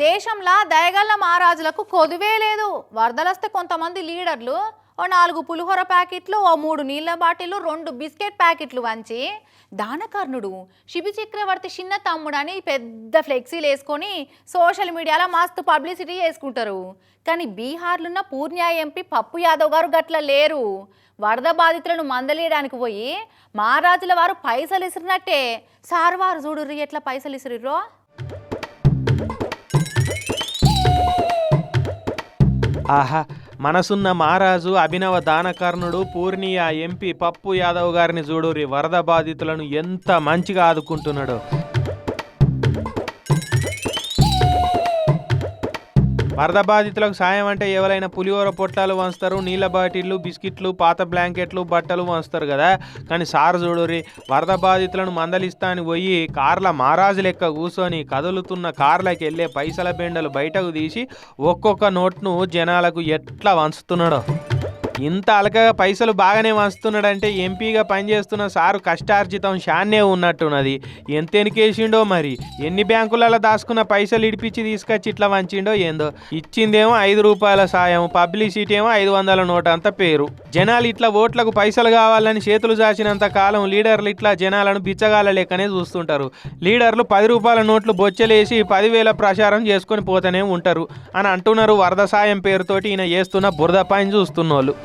దేశంలో దయగల్ల మహారాజులకు కొదువే లేదు. వరదలొస్తే కొంతమంది లీడర్లు ఓ 4 పులిహోర ప్యాకెట్లు, ఓ 3 నీళ్ళ బాటిల్, 2 బిస్కెట్ ప్యాకెట్లు వంచి దానకర్ణుడు శిబి చక్రవర్తి చిన్న తమ్ముడని పెద్ద ఫ్లెక్సీలు వేసుకొని సోషల్ మీడియాలో మస్తు పబ్లిసిటీ చేసుకుంటారు. కానీ బీహార్లున్న పూర్ణియా ఎంపీ పప్పు యాదవ్ గారు గట్ల లేరు. వరద బాధితులను మందలేయడానికి పోయి మహారాజుల వారు పైసలు ఇసిరినట్టే సార్ వారు చూడుర్రి ఎట్లా పైసలు ఇసిరిర్రో. ఆహా, మనసున్న మహారాజు అభినవ దానకర్ణుడు పూర్ణియా ఎంపీ పప్పు యాదవ్ గారిని చూడురి వరద బాధితులను ఎంత మంచిగా ఆదుకుంటున్నాడో. వరద బాధితులకు సాయం అంటే ఎవరైనా పులిహోర పొట్లాలు వంచుతారు, నీళ్ళ బాటిళ్ళు, బిస్కెట్లు, పాత బ్లాంకెట్లు, బట్టలు వంచుతారు కదా. కానీ సార్ చూడురి వరద బాధితులను మందలిస్తానికి పోయి కార్ల మహారాజు లెక్క కూర్చొని కదులుతున్న కార్లకి వెళ్ళే పైసల బెండలు బయటకు తీసి ఒక్కొక్క నోట్ను జనాలకు ఎట్లా వంచుతున్నాడో. ఇంత అలకగా పైసలు బాగానే వంచుతున్నాడంటే ఎంపీగా పనిచేస్తున్న సారు కష్టార్జితం షాన్నే ఉన్నట్టున్నది. ఎంత ఎనికేసిండో మరి, ఎన్ని బ్యాంకులలో దాచుకున్న పైసలు ఇడిపించి తీసుకొచ్చి ఇట్లా వంచిండో ఏందో. ఇచ్చిందేమో 5 రూపాయల సాయం, పబ్లిసిటీ ఏమో 500 నోట్ అంత పేరు. జనాలు ఇట్లా ఓట్లకు పైసలు కావాలని చేతులు చాచినంత కాలం లీడర్లు ఇట్లా జనాలను బిచ్చగాల లెక్కనే చూస్తుంటారు. లీడర్లు 10 రూపాయల నోట్లు బొచ్చలేసి 10,000 ప్రచారం చేసుకొని పోతూనే ఉంటారు అని అంటున్నారు వరద సాయం పేరుతోటి ఈయన చేస్తున్న బురద పని చూస్తున్నోళ్ళు.